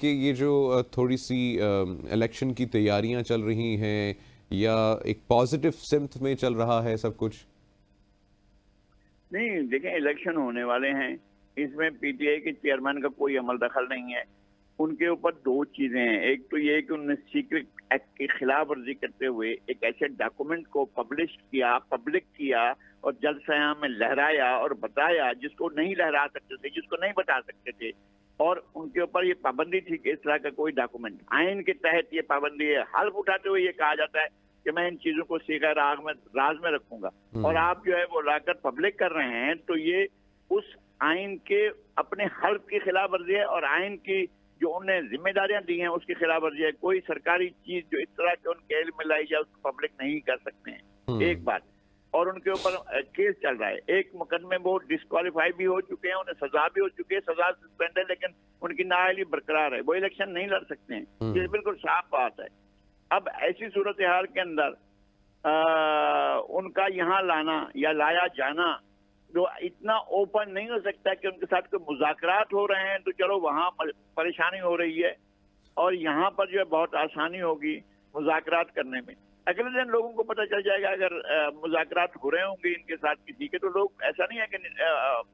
कि ये जो थोड़ी सी इलेक्शन की तैयारियां चल रही हैं या एक पॉजिटिव सिम्त में चल रहा है सब कुछ? नहीं, देखें, इलेक्शन होने वाले हैं। इसमें पीटीआई के चेयरमैन का कोई अमल दखल नहीं है। उनके ऊपर दो चीजें हैं। एक तो ये कि उन्होंने सीक्रेट एक्ट की खिलाफ वर्जी करते हुए एक ऐसे डॉक्यूमेंट को पब्लिश किया, पब्लिक किया और जल सया में लहराया और बताया जिसको नहीं लहरा सकते थे, जिसको नहीं बता सकते थे। और उनके ऊपर ये पाबंदी थी कि इस तरह का कोई डॉक्यूमेंट, आइन के तहत ये पाबंदी है। हल्फ उठाते हुए ये कहा जाता है कि मैं इन चीजों को सीधा राज में रखूंगा, और आप जो है वो लाकर पब्लिक कर रहे हैं, तो ये उस आइन के अपने हल्फ की खिलाफ वर्जी है और आइन की जो उन्हें जिम्मेदारियां दी हैं उसकी खिलाफ वर्जी है। कोई सरकारी चीज जो इस तरह के उनके इल्म में लाई जाए उसको पब्लिक नहीं कर सकते हैं, एक बात। और उनके ऊपर केस चल रहा है। एक मुकदमे वो डिस्क्वालीफाई भी हो चुके हैं, उन्हें सजा भी हो चुकी है, सजा सस्पेंड है, लेकिन उनकी नाअहली बरकरार है, वो इलेक्शन नहीं लड़ सकते हैं। ये बिल्कुल साफ बात है। अब ऐसी सूरत हाल के अंदर उनका यहाँ लाना या लाया जाना जो इतना ओपन नहीं हो सकता कि उनके साथ कोई मुज़ाकरात हो रहे हैं तो चलो वहाँ परेशानी हो रही है और यहाँ पर जो है बहुत आसानी होगी मुज़ाकरात करने में। अगले दिन लोगों को पता चल जाएगा अगर मुज़ाकरात हो रहे होंगे इनके साथ किसी के, तो लोग, ऐसा नहीं है कि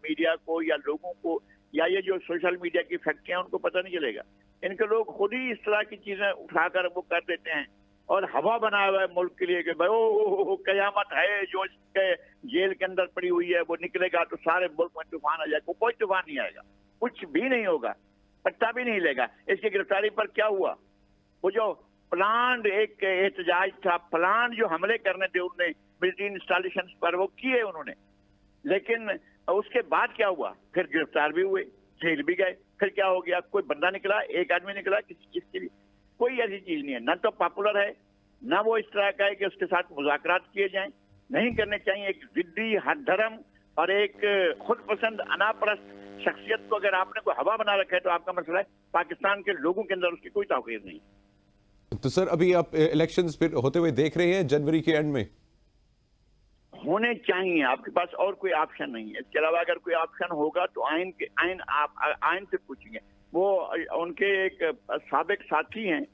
मीडिया को या लोगों को या ये जो सोशल मीडिया की फैक्ट्रियां उनको पता नहीं चलेगा। इनके लोग खुद ही इस तरह की चीजें उठाकर वो कर देते हैं और हवा बनाया हुआ है मुल्क के लिए कि भाई ओ कयामत है जो इसके जेल के अंदर पड़ी हुई है, वो निकलेगा तो सारे मुल्क में तूफान आ जाएगा। कोई तूफान नहीं आएगा, कुछ भी नहीं होगा, पत्ता भी नहीं लेगा। इसकी गिरफ्तारी पर क्या हुआ? वो जो प्लान एक एहतजाज था, प्लान जो हमले करने थे उनने मिलिट्री इंस्टॉलेशन पर, वो किए उन्होंने, लेकिन उसके बाद क्या हुआ? फिर गिरफ्तार भी हुए, जेल भी गए। फिर क्या हो गया? कोई बंदा निकला, एक आदमी निकला किसी चीज के लिए? कोई ऐसी चीज नहीं है। न तो पॉपुलर है, न वो इस तरह का है कि उसके साथ मुज़ाकरात किए जाएं। नहीं करने चाहिए। एक जिद्दी, हद धर्म और एक खुद पसंद अनापरस्त शख्सियत को अगर आपने कोई हवा बना रखा है तो आपका मसला है। पाकिस्तान के लोगों के अंदर उसकी कोई तौकीर नहीं। तो सर अभी आप इलेक्शंस फिर होते हुए देख रहे हैं जनवरी के एंड में? होने चाहिए, आपके पास और कोई ऑप्शन नहीं है। इसके अलावा अगर कोई ऑप्शन होगा तो आइन से पूछेंगे। वो उनके एक साबिक साथी हैं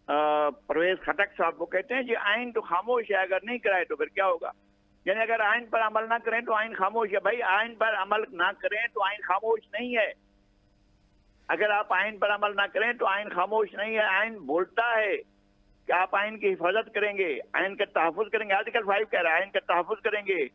परवेज खटक साहब, वो कहते हैं जी आइन तो खामोश है, अगर नहीं कराए तो फिर क्या होगा? यानी अगर आइन पर अमल ना करें तो आइन खामोश है। भाई आइन पर अमल ना करें तो आइन खामोश नहीं है। अगर आप आइन पर अमल ना करें तो आइन खामोश नहीं है। आइन बोलता है कि आप आइन की हिफाजत करेंगे, आइन का तहफ़्फ़ुज़ करेंगे। आर्टिकल 5 कह रहा है आइन का तहफ़्फ़ुज़ करेंगे,